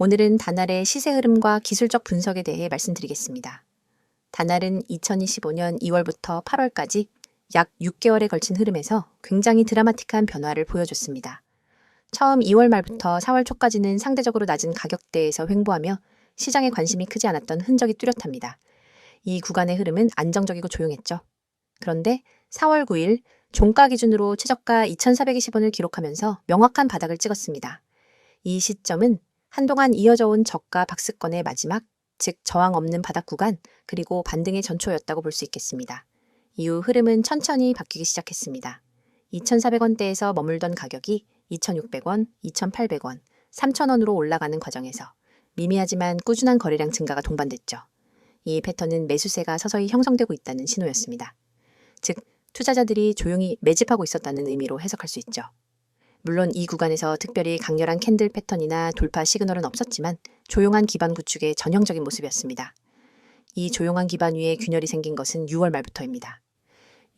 오늘은 단알의 시세 흐름과 기술적 분석에 대해 말씀드리겠습니다. 단알은 2025년 2월부터 8월까지 약 6개월에 걸친 흐름에서 굉장히 드라마틱한 변화를 보여줬습니다. 처음 2월 말부터 4월 초까지는 상대적으로 낮은 가격대에서 횡보하며 시장에 관심이 크지 않았던 흔적이 뚜렷합니다. 이 구간의 흐름은 안정적이고 조용했죠. 그런데 4월 9일 종가 기준으로 최저가 2,420원을 기록하면서 명확한 바닥을 찍었습니다. 이 시점은 한동안 이어져 온 저가 박스권의 마지막, 즉 저항 없는 바닥 구간, 그리고 반등의 전초였다고 볼 수 있겠습니다. 이후 흐름은 천천히 바뀌기 시작했습니다. 2,400원대에서 머물던 가격이 2,600원, 2,800원, 3,000원으로 올라가는 과정에서 미미하지만 꾸준한 거래량 증가가 동반됐죠. 이 패턴은 매수세가 서서히 형성되고 있다는 신호였습니다. 즉, 투자자들이 조용히 매집하고 있었다는 의미로 해석할 수 있죠. 물론 이 구간에서 특별히 강렬한 캔들 패턴이나 돌파 시그널은 없었지만 조용한 기반 구축의 전형적인 모습이었습니다. 이 조용한 기반 위에 균열이 생긴 것은 6월 말부터입니다.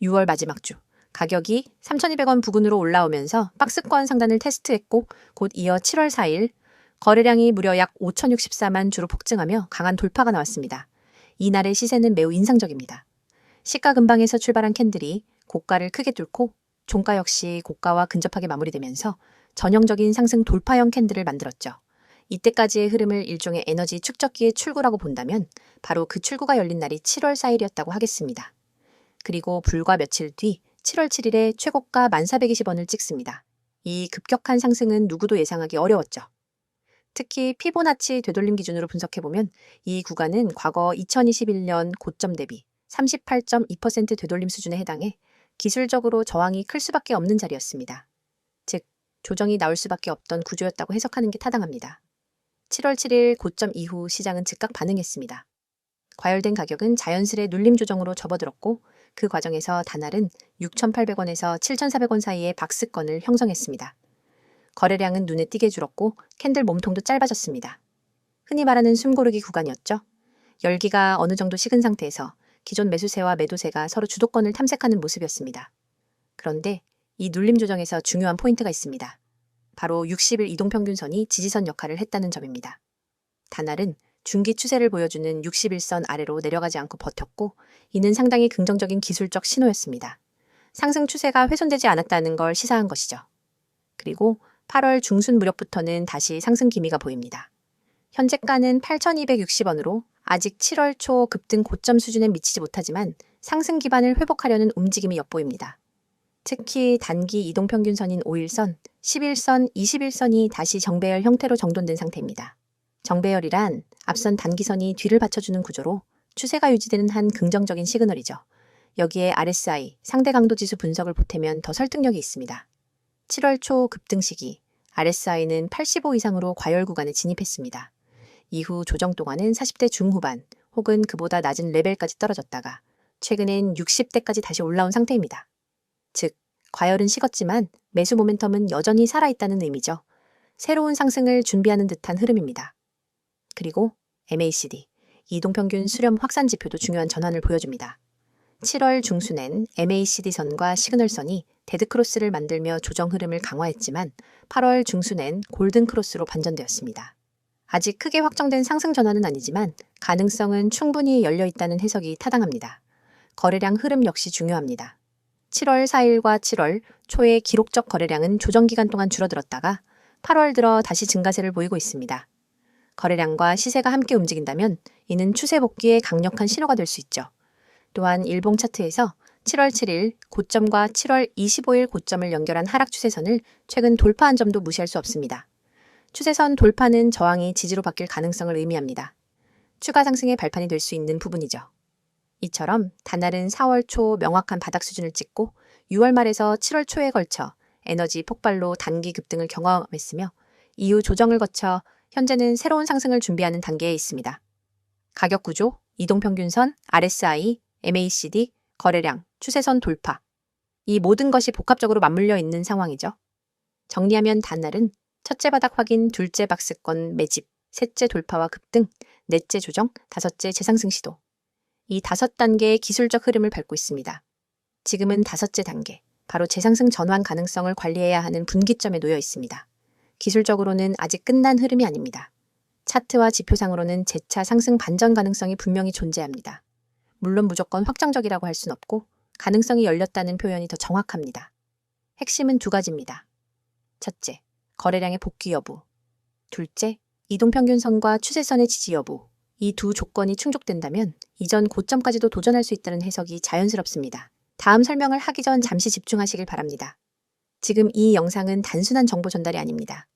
6월 마지막 주, 가격이 3,200원 부근으로 올라오면서 박스권 상단을 테스트했고 곧 이어 7월 4일 거래량이 무려 약 5,064만 주로 폭증하며 강한 돌파가 나왔습니다. 이날의 시세는 매우 인상적입니다. 시가 근방에서 출발한 캔들이 고가를 크게 뚫고 종가 역시 고가와 근접하게 마무리되면서 전형적인 상승 돌파형 캔들을 만들었죠. 이때까지의 흐름을 일종의 에너지 축적기의 출구라고 본다면 바로 그 출구가 열린 날이 7월 4일이었다고 하겠습니다. 그리고 불과 며칠 뒤 7월 7일에 최고가 1,420원을 찍습니다. 이 급격한 상승은 누구도 예상하기 어려웠죠. 특히 피보나치 되돌림 기준으로 분석해보면 이 구간은 과거 2021년 고점 대비 38.2% 되돌림 수준에 해당해 기술적으로 저항이 클 수밖에 없는 자리였습니다. 즉, 조정이 나올 수밖에 없던 구조였다고 해석하는 게 타당합니다. 7월 7일 고점 이후 시장은 즉각 반응했습니다. 과열된 가격은 자연스레 눌림 조정으로 접어들었고 그 과정에서 단알은 6,800원에서 7,400원 사이의 박스권을 형성했습니다. 거래량은 눈에 띄게 줄었고 캔들 몸통도 짧아졌습니다. 흔히 말하는 숨고르기 구간이었죠. 열기가 어느 정도 식은 상태에서 기존 매수세와 매도세가 서로 주도권을 탐색하는 모습이었습니다. 그런데 이 눌림 조정에서 중요한 포인트가 있습니다. 바로 60일 이동평균선이 지지선 역할을 했다는 점입니다. 단알은 중기 추세를 보여주는 61선 아래로 내려가지 않고 버텼고 이는 상당히 긍정적인 기술적 신호였습니다. 상승 추세가 훼손되지 않았다는 걸 시사한 것이죠. 그리고 8월 중순 무렵부터는 다시 상승 기미가 보입니다. 현재가는 8,260원으로 아직 7월 초 급등 고점 수준에 미치지 못하지만 상승 기반을 회복하려는 움직임이 엿보입니다. 특히 단기 이동평균선인 5일선, 11선, 21선이 다시 정배열 형태로 정돈된 상태입니다. 정배열이란 앞선 단기선이 뒤를 받쳐주는 구조로 추세가 유지되는 한 긍정적인 시그널이죠. 여기에 RSI, 상대 강도 지수 분석을 보태면 더 설득력이 있습니다. 7월 초 급등 시기, RSI는 85 이상으로 과열 구간에 진입했습니다. 이후 조정 동안은 40대 중후반 혹은 그보다 낮은 레벨까지 떨어졌다가 최근엔 60대까지 다시 올라온 상태입니다. 즉, 과열은 식었지만 매수 모멘텀은 여전히 살아있다는 의미죠. 새로운 상승을 준비하는 듯한 흐름입니다. 그리고 MACD, 이동평균 수렴 확산 지표도 중요한 전환을 보여줍니다. 7월 중순엔 MACD선과 시그널선이 데드크로스를 만들며 조정 흐름을 강화했지만 8월 중순엔 골든크로스로 반전되었습니다. 아직 크게 확정된 상승 전환은 아니지만 가능성은 충분히 열려있다는 해석이 타당합니다. 거래량 흐름 역시 중요합니다. 7월 4일과 7월 초의 기록적 거래량은 조정 기간 동안 줄어들었다가 8월 들어 다시 증가세를 보이고 있습니다. 거래량과 시세가 함께 움직인다면 이는 추세 복귀의 강력한 신호가 될 수 있죠. 또한 일봉 차트에서 7월 7일 고점과 7월 25일 고점을 연결한 하락 추세선을 최근 돌파한 점도 무시할 수 없습니다. 추세선 돌파는 저항이 지지로 바뀔 가능성을 의미합니다. 추가 상승의 발판이 될 수 있는 부분이죠. 이처럼 단알은 4월 초 명확한 바닥 수준을 찍고 6월 말에서 7월 초에 걸쳐 에너지 폭발로 단기 급등을 경험했으며 이후 조정을 거쳐 현재는 새로운 상승을 준비하는 단계에 있습니다. 가격 구조, 이동평균선, RSI, MACD, 거래량, 추세선 돌파. 이 모든 것이 복합적으로 맞물려 있는 상황이죠. 정리하면 단알은 첫째 바닥 확인, 둘째 박스권 매집, 셋째 돌파와 급등, 넷째 조정, 다섯째 재상승 시도. 이 5단계의 기술적 흐름을 밟고 있습니다. 지금은 5째 단계, 바로 재상승 전환 가능성을 관리해야 하는 분기점에 놓여 있습니다. 기술적으로는 아직 끝난 흐름이 아닙니다. 차트와 지표상으로는 재차 상승 반전 가능성이 분명히 존재합니다. 물론 무조건 확정적이라고 할 순 없고 가능성이 열렸다는 표현이 더 정확합니다. 핵심은 두 가지입니다. 첫째, 거래량의 복귀 여부. 둘째, 이동평균선과 추세선의 지지 여부. 이 두 조건이 충족된다면 이전 고점까지도 도전할 수 있다는 해석이 자연스럽습니다. 다음 설명을 하기 전 잠시 집중하시길 바랍니다. 지금 이 영상은 단순한 정보 전달이 아닙니다.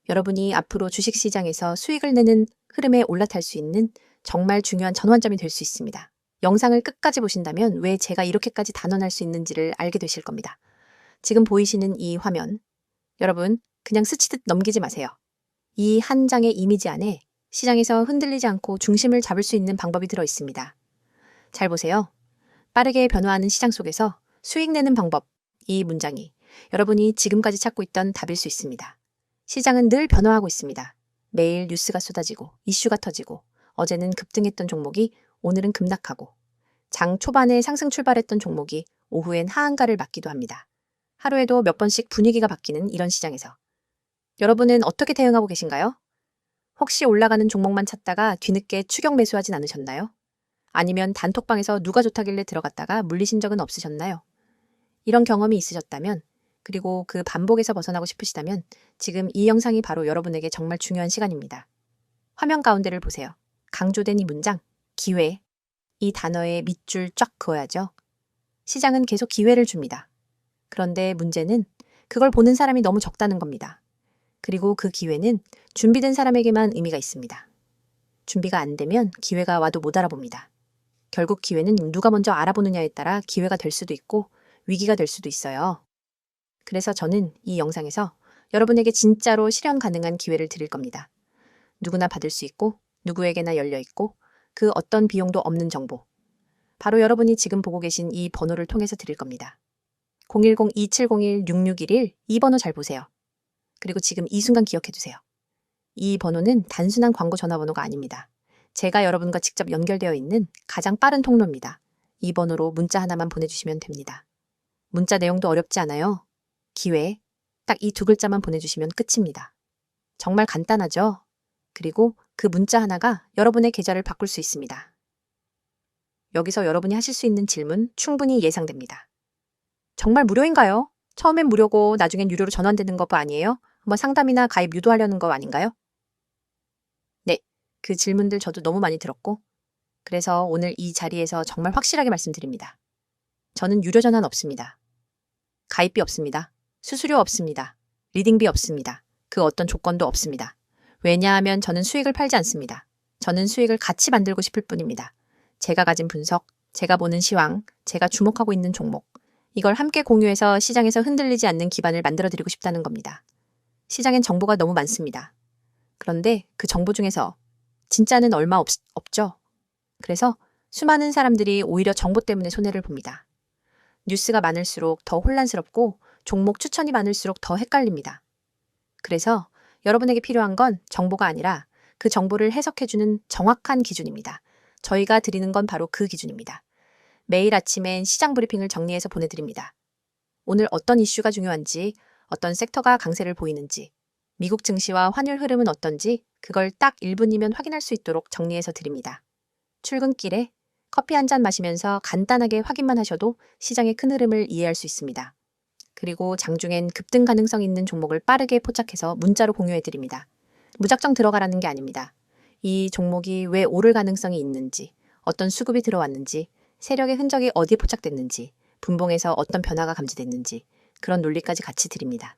여러분이 앞으로 주식시장에서 수익을 내는 흐름에 올라탈 수 있는 정말 중요한 전환점이 될 수 있습니다. 영상을 끝까지 보신다면 왜 제가 이렇게까지 단언할 수 있는지를 알게 되실 겁니다. 지금 보이시는 이 화면, 여러분 그냥 스치듯 넘기지 마세요. 이 한 장의 이미지 안에 시장에서 흔들리지 않고 중심을 잡을 수 있는 방법이 들어 있습니다. 잘 보세요. 빠르게 변화하는 시장 속에서 수익 내는 방법, 이 문장이 여러분이 지금까지 찾고 있던 답일 수 있습니다. 시장은 늘 변화하고 있습니다. 매일 뉴스가 쏟아지고 이슈가 터지고 어제는 급등했던 종목이 오늘은 급락하고 장 초반에 상승 출발했던 종목이 오후엔 하한가를 맞기도 합니다. 하루에도 몇 번씩 분위기가 바뀌는 이런 시장에서 여러분은 어떻게 대응하고 계신가요? 혹시 올라가는 종목만 찾다가 뒤늦게 추격 매수하진 않으셨나요? 아니면 단톡방에서 누가 좋다길래 들어갔다가 물리신 적은 없으셨나요? 이런 경험이 있으셨다면 그리고 그 반복에서 벗어나고 싶으시다면 지금 이 영상이 바로 여러분에게 정말 중요한 시간입니다. 화면 가운데를 보세요. 강조된 이 문장, 기회. 이 단어에 밑줄 쫙 그어야죠. 시장은 계속 기회를 줍니다. 그런데 문제는 그걸 보는 사람이 너무 적다는 겁니다. 그리고 그 기회는 준비된 사람에게만 의미가 있습니다. 준비가 안 되면 기회가 와도 못 알아봅니다. 결국 기회는 누가 먼저 알아보느냐에 따라 기회가 될 수도 있고 위기가 될 수도 있어요. 그래서 저는 이 영상에서 여러분에게 진짜로 실현 가능한 기회를 드릴 겁니다. 누구나 받을 수 있고 누구에게나 열려 있고 그 어떤 비용도 없는 정보. 바로 여러분이 지금 보고 계신 이 번호를 통해서 드릴 겁니다. 010-2701-6611 이 번호 잘 보세요. 그리고 지금 이 순간 기억해 두세요. 이 번호는 단순한 광고 전화번호가 아닙니다. 제가 여러분과 직접 연결되어 있는 가장 빠른 통로입니다. 이 번호로 문자 하나만 보내주시면 됩니다. 문자 내용도 어렵지 않아요. 기회, 딱 이 두 글자만 보내주시면 끝입니다. 정말 간단하죠? 그리고 그 문자 하나가 여러분의 계좌를 바꿀 수 있습니다. 여기서 여러분이 하실 수 있는 질문 충분히 예상됩니다. 정말 무료인가요? 처음엔 무료고 나중엔 유료로 전환되는 거 아니에요? 한번 상담이나 가입 유도하려는 거 아닌가요? 네, 그 질문들 저도 너무 많이 들었고 그래서 오늘 이 자리에서 정말 확실하게 말씀드립니다. 저는 유료 전환 없습니다. 가입비 없습니다. 수수료 없습니다. 리딩비 없습니다. 그 어떤 조건도 없습니다. 왜냐하면 저는 수익을 팔지 않습니다. 저는 수익을 같이 만들고 싶을 뿐입니다. 제가 가진 분석, 제가 보는 시황, 제가 주목하고 있는 종목, 이걸 함께 공유해서 시장에서 흔들리지 않는 기반을 만들어드리고 싶다는 겁니다. 시장엔 정보가 너무 많습니다. 그런데 그 정보 중에서 진짜는 얼마 없죠. 그래서 수많은 사람들이 오히려 정보 때문에 손해를 봅니다. 뉴스가 많을수록 더 혼란스럽고 종목 추천이 많을수록 더 헷갈립니다. 그래서 여러분에게 필요한 건 정보가 아니라 그 정보를 해석해주는 정확한 기준입니다. 저희가 드리는 건 바로 그 기준입니다. 매일 아침엔 시장 브리핑을 정리해서 보내드립니다. 오늘 어떤 이슈가 중요한지, 어떤 섹터가 강세를 보이는지, 미국 증시와 환율 흐름은 어떤지 그걸 딱 1분이면 확인할 수 있도록 정리해서 드립니다. 출근길에 커피 한 잔 마시면서 간단하게 확인만 하셔도 시장의 큰 흐름을 이해할 수 있습니다. 그리고 장중엔 급등 가능성 있는 종목을 빠르게 포착해서 문자로 공유해드립니다. 무작정 들어가라는 게 아닙니다. 이 종목이 왜 오를 가능성이 있는지, 어떤 수급이 들어왔는지, 세력의 흔적이 어디에 포착됐는지, 분봉에서 어떤 변화가 감지됐는지 그런 논리까지 같이 드립니다.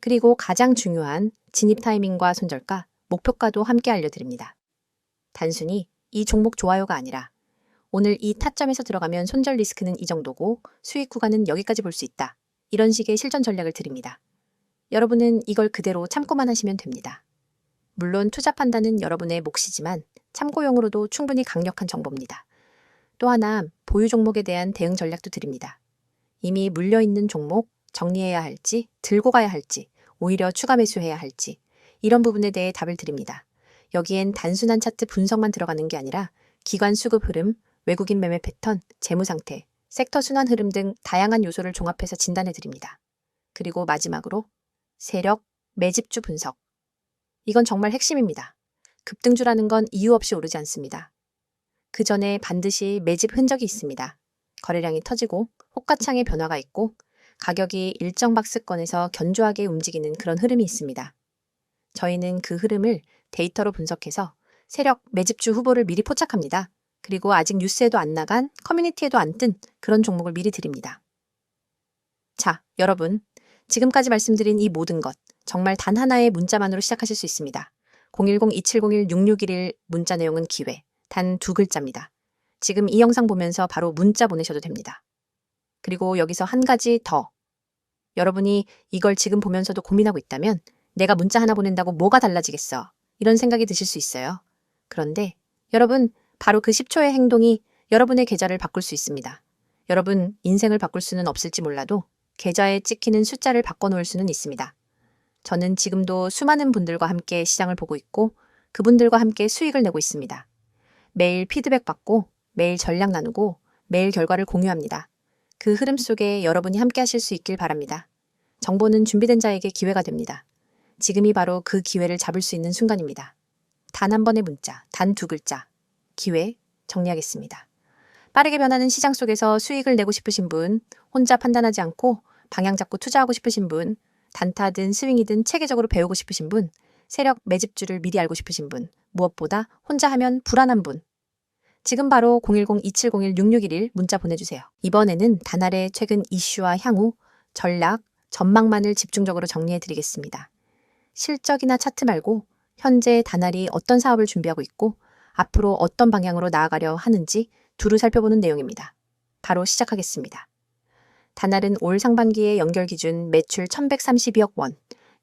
그리고 가장 중요한 진입 타이밍과 손절가, 목표가도 함께 알려드립니다. 단순히 이 종목 좋아요가 아니라 오늘 이 타점에서 들어가면 손절 리스크는 이 정도고 수익 구간은 여기까지 볼 수 있다. 이런 식의 실전 전략을 드립니다. 여러분은 이걸 그대로 참고만 하시면 됩니다. 물론 투자 판단은 여러분의 몫이지만 참고용으로도 충분히 강력한 정보입니다. 또 하나 보유 종목에 대한 대응 전략도 드립니다. 이미 물려있는 종목 정리해야 할지 들고 가야 할지 오히려 추가 매수해야 할지 이런 부분에 대해 답을 드립니다. 여기엔 단순한 차트 분석만 들어가는 게 아니라 기관 수급 흐름, 외국인 매매 패턴, 재무 상태, 섹터 순환 흐름 등 다양한 요소를 종합해서 진단해 드립니다. 그리고 마지막으로 세력, 매집주 분석. 이건 정말 핵심입니다. 급등주라는 건 이유 없이 오르지 않습니다. 그 전에 반드시 매집 흔적이 있습니다. 거래량이 터지고 호가창의 변화가 있고 가격이 일정 박스권에서 견조하게 움직이는 그런 흐름이 있습니다. 저희는 그 흐름을 데이터로 분석해서 세력 매집주 후보를 미리 포착합니다. 그리고 아직 뉴스에도 안 나간 커뮤니티에도 안 뜬 그런 종목을 미리 드립니다. 자, 여러분. 지금까지 말씀드린 이 모든 것 정말 단 하나의 문자만으로 시작하실 수 있습니다. 010-2701-6611 문자 내용은 기회, 단 2글자입니다. 지금 이 영상 보면서 바로 문자 보내셔도 됩니다. 그리고 여기서 한 가지 더. 여러분이 이걸 지금 보면서도 고민하고 있다면 내가 문자 하나 보낸다고 뭐가 달라지겠어? 이런 생각이 드실 수 있어요. 그런데 여러분, 바로 그 10초의 행동이 여러분의 계좌를 바꿀 수 있습니다. 여러분, 인생을 바꿀 수는 없을지 몰라도 계좌에 찍히는 숫자를 바꿔놓을 수는 있습니다. 저는 지금도 수많은 분들과 함께 시장을 보고 있고 그분들과 함께 수익을 내고 있습니다. 매일 피드백 받고 매일 전략 나누고 매일 결과를 공유합니다. 그 흐름 속에 여러분이 함께 하실 수 있길 바랍니다. 정보는 준비된 자에게 기회가 됩니다. 지금이 바로 그 기회를 잡을 수 있는 순간입니다. 단 한 번의 문자, 단 2글자. 기회 정리하겠습니다. 빠르게 변하는 시장 속에서 수익을 내고 싶으신 분, 혼자 판단하지 않고 방향 잡고 투자하고 싶으신 분, 단타든 스윙이든 체계적으로 배우고 싶으신 분, 세력 매집주를 미리 알고 싶으신 분, 무엇보다 혼자 하면 불안한 분. 지금 바로 010-2701-6611 문자 보내주세요. 이번에는 다날의 최근 이슈와 향후, 전략, 전망만을 집중적으로 정리해드리겠습니다. 실적이나 차트 말고 현재 다날이 어떤 사업을 준비하고 있고 앞으로 어떤 방향으로 나아가려 하는지 두루 살펴보는 내용입니다. 바로 시작하겠습니다. 다날은 올 상반기의 연결 기준 매출 1,132억 원,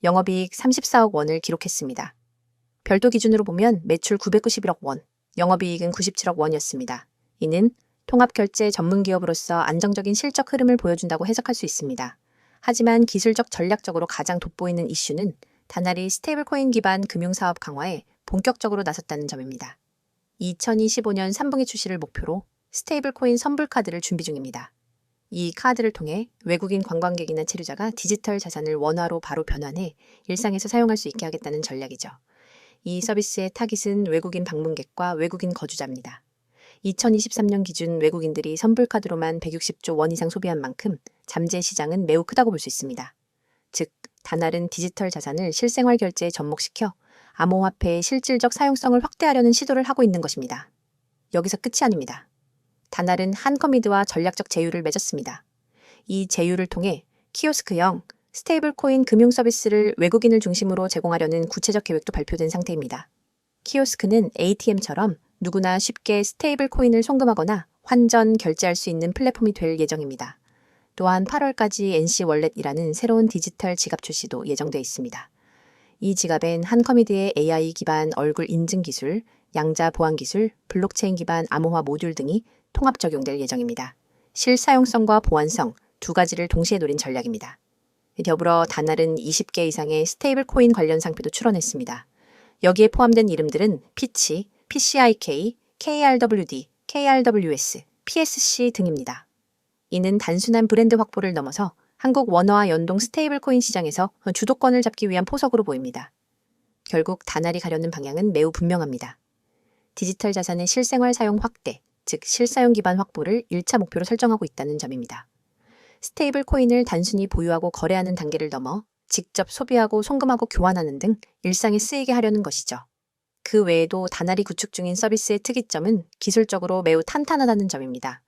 영업이익 34억 원을 기록했습니다. 별도 기준으로 보면 매출 991억 원, 영업이익은 97억 원이었습니다. 이는 통합결제 전문기업으로서 안정적인 실적 흐름을 보여준다고 해석할 수 있습니다. 하지만 기술적 전략적으로 가장 돋보이는 이슈는 다날이 스테이블코인 기반 금융사업 강화에 본격적으로 나섰다는 점입니다. 2025년 3분기 출시를 목표로 스테이블코인 선불카드를 준비 중입니다. 이 카드를 통해 외국인 관광객이나 체류자가 디지털 자산을 원화로 바로 변환해 일상에서 사용할 수 있게 하겠다는 전략이죠. 이 서비스의 타깃은 외국인 방문객과 외국인 거주자입니다. 2023년 기준 외국인들이 선불카드로만 160조 원 이상 소비한 만큼 잠재 시장은 매우 크다고 볼 수 있습니다. 즉, 다날은 디지털 자산을 실생활 결제에 접목시켜 암호화폐의 실질적 사용성을 확대하려는 시도를 하고 있는 것입니다. 여기서 끝이 아닙니다. 다날은 한커미드와 전략적 제휴를 맺었습니다. 이 제휴를 통해 키오스크형 스테이블코인 금융 서비스를 외국인을 중심으로 제공하려는 구체적 계획도 발표된 상태입니다. 키오스크는 ATM처럼 누구나 쉽게 스테이블코인을 송금하거나 환전, 결제할 수 있는 플랫폼이 될 예정입니다. 또한 8월까지 NC월렛이라는 새로운 디지털 지갑 출시도 예정돼 있습니다. 이 지갑엔 한커미드의 AI 기반 얼굴 인증 기술, 양자 보안 기술, 블록체인 기반 암호화 모듈 등이 통합 적용될 예정입니다. 실사용성과 보안성 두 가지를 동시에 노린 전략입니다. 더불어 다날은 20개 이상의 스테이블 코인 관련 상표도 출원했습니다. 여기에 포함된 이름들은 피치, PCIK, KRWD, KRWS, PSC 등입니다. 이는 단순한 브랜드 확보를 넘어서 한국 원화와 연동 스테이블 코인 시장에서 주도권을 잡기 위한 포석으로 보입니다. 결국 다날이 가려는 방향은 매우 분명합니다. 디지털 자산의 실생활 사용 확대, 즉 실사용 기반 확보를 1차 목표로 설정하고 있다는 점입니다. 스테이블 코인을 단순히 보유하고 거래하는 단계를 넘어 직접 소비하고 송금하고 교환하는 등 일상에 쓰이게 하려는 것이죠. 그 외에도 다날이 구축 중인 서비스의 특이점은 기술적으로 매우 탄탄하다는 점입니다.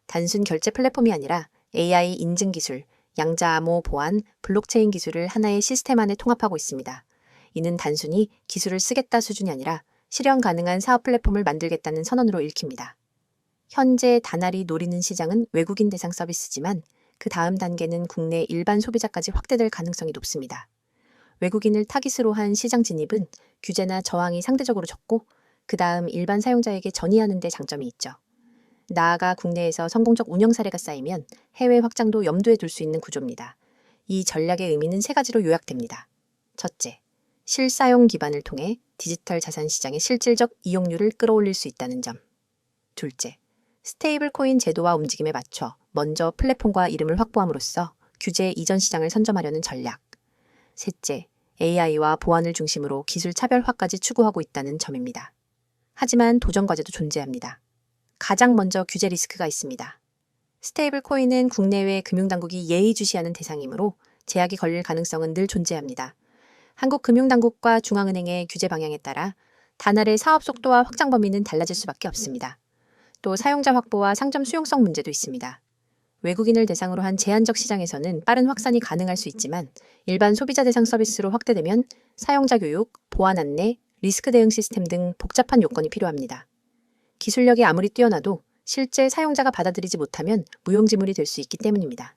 단순 결제 플랫폼이 아니라 AI 인증 기술, 양자 암호 보안, 블록체인 기술을 하나의 시스템 안에 통합하고 있습니다. 이는 단순히 기술을 쓰겠다 수준이 아니라 실현 가능한 사업 플랫폼을 만들겠다는 선언으로 읽힙니다. 현재 다날이 노리는 시장은 외국인 대상 서비스지만 그 다음 단계는 국내 일반 소비자까지 확대될 가능성이 높습니다. 외국인을 타깃으로 한 시장 진입은 규제나 저항이 상대적으로 적고 그 다음 일반 사용자에게 전이하는 데 장점이 있죠. 나아가 국내에서 성공적 운영 사례가 쌓이면 해외 확장도 염두에 둘 수 있는 구조입니다. 이 전략의 의미는 세 가지로 요약됩니다. 첫째, 실사용 기반을 통해 디지털 자산 시장의 실질적 이용률을 끌어올릴 수 있다는 점. 둘째, 스테이블 코인 제도와 움직임에 맞춰 먼저 플랫폼과 이름을 확보함으로써 규제 이전 시장을 선점하려는 전략. 셋째, AI와 보안을 중심으로 기술 차별화까지 추구하고 있다는 점입니다. 하지만 도전 과제도 존재합니다. 가장 먼저 규제 리스크가 있습니다. 스테이블 코인은 국내외 금융당국이 예의주시하는 대상이므로 제약이 걸릴 가능성은 늘 존재합니다. 한국 금융당국과 중앙은행의 규제 방향에 따라 단알의 사업 속도와 확장 범위는 달라질 수밖에 없습니다. 또 사용자 확보와 상점 수용성 문제도 있습니다. 외국인을 대상으로 한 제한적 시장에서는 빠른 확산이 가능할 수 있지만 일반 소비자 대상 서비스로 확대되면 사용자 교육, 보안 안내, 리스크 대응 시스템 등 복잡한 요건이 필요합니다. 기술력이 아무리 뛰어나도 실제 사용자가 받아들이지 못하면 무용지물이 될 수 있기 때문입니다.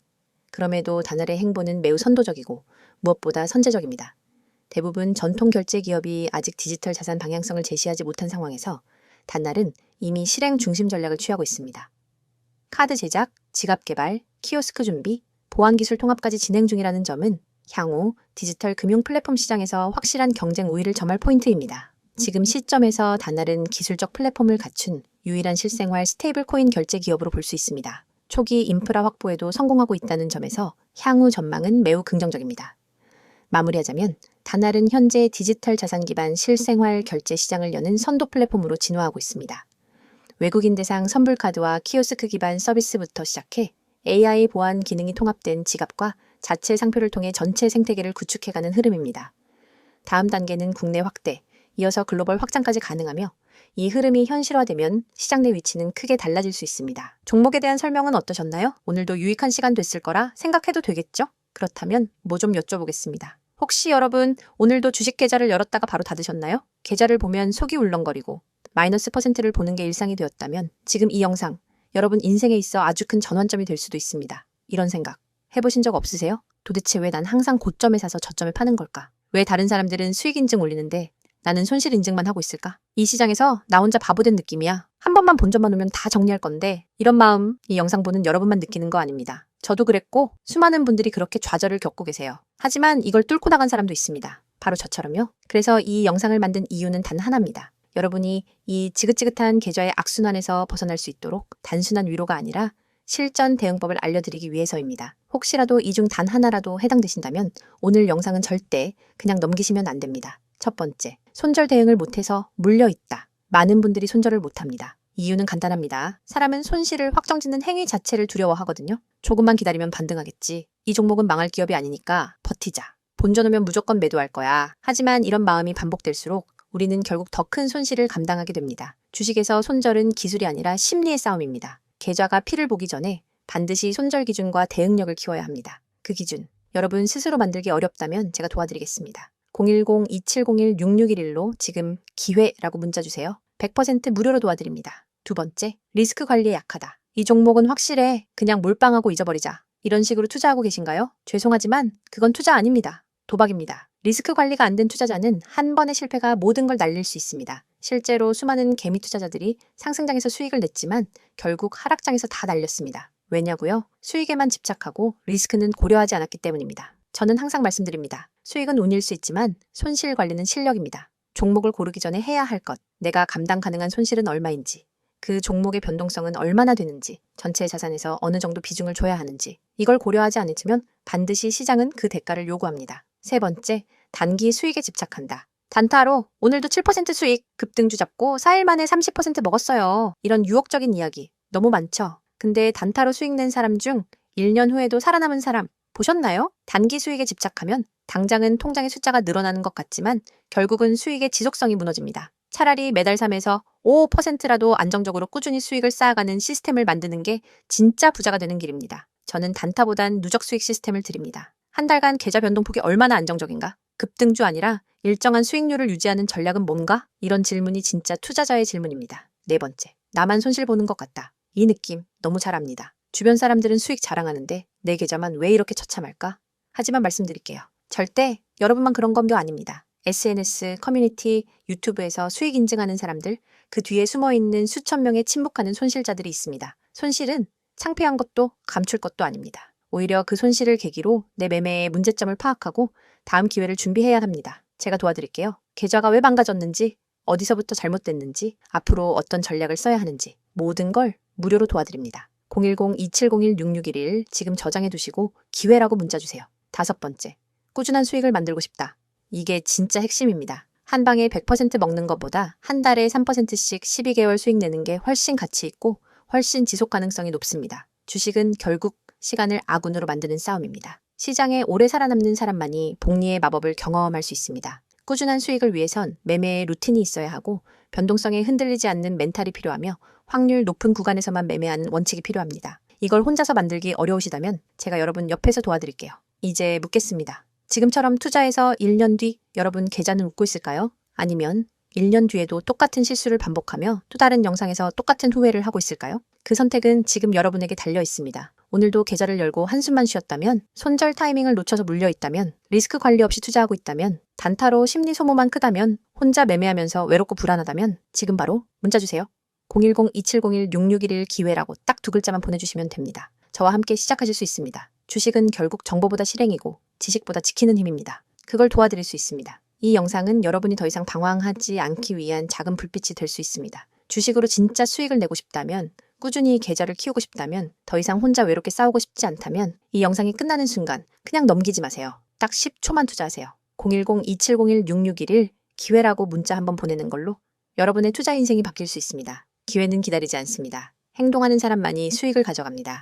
그럼에도 단알의 행보는 매우 선도적이고 무엇보다 선제적입니다. 대부분 전통 결제 기업이 아직 디지털 자산 방향성을 제시하지 못한 상황에서 단알은 이미 실행 중심 전략을 취하고 있습니다. 카드 제작, 지갑 개발, 키오스크 준비, 보안 기술 통합까지 진행 중이라는 점은 향후 디지털 금융 플랫폼 시장에서 확실한 경쟁 우위를 점할 포인트입니다. 지금 시점에서 단알은 기술적 플랫폼을 갖춘 유일한 실생활 스테이블 코인 결제 기업으로 볼 수 있습니다. 초기 인프라 확보에도 성공하고 있다는 점에서 향후 전망은 매우 긍정적입니다. 마무리하자면 단알은 현재 디지털 자산 기반 실생활 결제 시장을 여는 선도 플랫폼으로 진화하고 있습니다. 외국인 대상 선불카드와 키오스크 기반 서비스부터 시작해 AI 보안 기능이 통합된 지갑과 자체 상표를 통해 전체 생태계를 구축해가는 흐름입니다. 다음 단계는 국내 확대, 이어서 글로벌 확장까지 가능하며 이 흐름이 현실화되면 시장 내 위치는 크게 달라질 수 있습니다. 종목에 대한 설명은 어떠셨나요? 오늘도 유익한 시간 됐을 거라 생각해도 되겠죠? 그렇다면 뭐 좀 여쭤보겠습니다. 혹시 여러분 오늘도 주식 계좌를 열었다가 바로 닫으셨나요? 계좌를 보면 속이 울렁거리고 마이너스 %를 보는 게 일상이 되었다면 지금 이 영상 여러분 인생에 있어 아주 큰 전환점이 될 수도 있습니다. 이런 생각 해보신 적 없으세요? 도대체 왜 난 항상 고점에 사서 저점에 파는 걸까? 왜 다른 사람들은 수익 인증 올리는데 나는 손실 인증만 하고 있을까? 이 시장에서 나 혼자 바보된 느낌이야. 한 번만 본전만 오면 다 정리할 건데 이런 마음 이 영상 보는 여러분만 느끼는 거 아닙니다. 저도 그랬고 수많은 분들이 그렇게 좌절을 겪고 계세요. 하지만 이걸 뚫고 나간 사람도 있습니다. 바로 저처럼요. 그래서 이 영상을 만든 이유는 단 하나입니다. 여러분이 이 지긋지긋한 계좌의 악순환에서 벗어날 수 있도록 단순한 위로가 아니라 실전 대응법을 알려드리기 위해서입니다. 혹시라도 이 중 단 하나라도 해당되신다면 오늘 영상은 절대 그냥 넘기시면 안 됩니다. 첫 번째, 손절 대응을 못해서 물려있다. 많은 분들이 손절을 못합니다. 이유는 간단합니다. 사람은 손실을 확정짓는 행위 자체를 두려워하거든요. 조금만 기다리면 반등하겠지. 이 종목은 망할 기업이 아니니까 버티자. 본전 오면 무조건 매도할 거야. 하지만 이런 마음이 반복될수록 우리는 결국 더 큰 손실을 감당하게 됩니다. 주식에서 손절은 기술이 아니라 심리의 싸움입니다. 계좌가 피를 보기 전에 반드시 손절 기준과 대응력을 키워야 합니다. 그 기준, 여러분 스스로 만들기 어렵다면 제가 도와드리겠습니다. 010-2701-6611로 지금 기회라고 문자 주세요. 100% 무료로 도와드립니다. 두 번째, 리스크 관리에 약하다. 이 종목은 확실해. 그냥 몰빵하고 잊어버리자. 이런 식으로 투자하고 계신가요? 죄송하지만 그건 투자 아닙니다. 도박입니다. 리스크 관리가 안 된 투자자는 한 번의 실패가 모든 걸 날릴 수 있습니다. 실제로 수많은 개미 투자자들이 상승장에서 수익을 냈지만 결국 하락장에서 다 날렸습니다. 왜냐고요? 수익에만 집착하고 리스크는 고려하지 않았기 때문입니다. 저는 항상 말씀드립니다. 수익은 운일 수 있지만 손실 관리는 실력입니다. 종목을 고르기 전에 해야 할 것, 내가 감당 가능한 손실은 얼마인지, 그 종목의 변동성은 얼마나 되는지, 전체 자산에서 어느 정도 비중을 줘야 하는지, 이걸 고려하지 않으면 반드시 시장은 그 대가를 요구합니다. 세 번째, 단기 수익에 집착한다. 단타로 오늘도 7% 수익, 급등주 잡고 4일 만에 30% 먹었어요. 이런 유혹적인 이야기 너무 많죠? 근데 단타로 수익 낸 사람 중 1년 후에도 살아남은 사람 보셨나요? 단기 수익에 집착하면 당장은 통장의 숫자가 늘어나는 것 같지만 결국은 수익의 지속성이 무너집니다. 차라리 매달 3에서 5%라도 안정적으로 꾸준히 수익을 쌓아가는 시스템을 만드는 게 진짜 부자가 되는 길입니다. 저는 단타보단 누적 수익 시스템을 드립니다. 한 달간 계좌 변동폭이 얼마나 안정적인가? 급등주 아니라 일정한 수익률을 유지하는 전략은 뭔가? 이런 질문이 진짜 투자자의 질문입니다. 네 번째, 나만 손실 보는 것 같다. 이 느낌 너무 잘 압니다. 주변 사람들은 수익 자랑하는데 내 계좌만 왜 이렇게 처참할까? 하지만 말씀드릴게요. 절대 여러분만 그런 건 아닙니다. SNS, 커뮤니티, 유튜브에서 수익 인증하는 사람들, 그 뒤에 숨어있는 수천 명의 침묵하는 손실자들이 있습니다. 손실은 창피한 것도 감출 것도 아닙니다. 오히려 그 손실을 계기로 내 매매의 문제점을 파악하고 다음 기회를 준비해야 합니다. 제가 도와드릴게요. 계좌가 왜 망가졌는지, 어디서부터 잘못됐는지, 앞으로 어떤 전략을 써야 하는지 모든 걸 무료로 도와드립니다. 010-2701-6611 지금 저장해 두시고 기회라고 문자 주세요. 다섯 번째, 꾸준한 수익을 만들고 싶다. 이게 진짜 핵심입니다. 한 방에 100% 먹는 것보다 한 달에 3%씩 12개월 수익 내는 게 훨씬 가치 있고 훨씬 지속 가능성이 높습니다. 주식은 결국 시간을 아군으로 만드는 싸움입니다. 시장에 오래 살아남는 사람만이 복리의 마법을 경험할 수 있습니다. 꾸준한 수익을 위해선 매매의 루틴이 있어야 하고 변동성에 흔들리지 않는 멘탈이 필요하며 확률 높은 구간에서만 매매하는 원칙이 필요합니다. 이걸 혼자서 만들기 어려우시다면 제가 여러분 옆에서 도와드릴게요. 이제 묻겠습니다. 지금처럼 투자해서 1년 뒤 여러분 계좌는 웃고 있을까요? 아니면 1년 뒤에도 똑같은 실수를 반복하며 또 다른 영상에서 똑같은 후회를 하고 있을까요? 그 선택은 지금 여러분에게 달려 있습니다. 오늘도 계좌를 열고 한숨만 쉬었다면, 손절 타이밍을 놓쳐서 물려있다면, 리스크 관리 없이 투자하고 있다면, 단타로 심리 소모만 크다면, 혼자 매매하면서 외롭고 불안하다면 지금 바로 문자 주세요. 010-2701-6611 기회라고 딱 두 글자만 보내주시면 됩니다. 저와 함께 시작하실 수 있습니다. 주식은 결국 정보보다 실행이고 지식보다 지키는 힘입니다. 그걸 도와드릴 수 있습니다. 이 영상은 여러분이 더 이상 방황하지 않기 위한 작은 불빛이 될 수 있습니다. 주식으로 진짜 수익을 내고 싶다면, 꾸준히 계좌를 키우고 싶다면, 더 이상 혼자 외롭게 싸우고 싶지 않다면 이 영상이 끝나는 순간 그냥 넘기지 마세요. 딱 10초만 투자하세요. 010-2701-6611 기회라고 문자 한번 보내는 걸로 여러분의 투자 인생이 바뀔 수 있습니다. 기회는 기다리지 않습니다. 행동하는 사람만이 수익을 가져갑니다.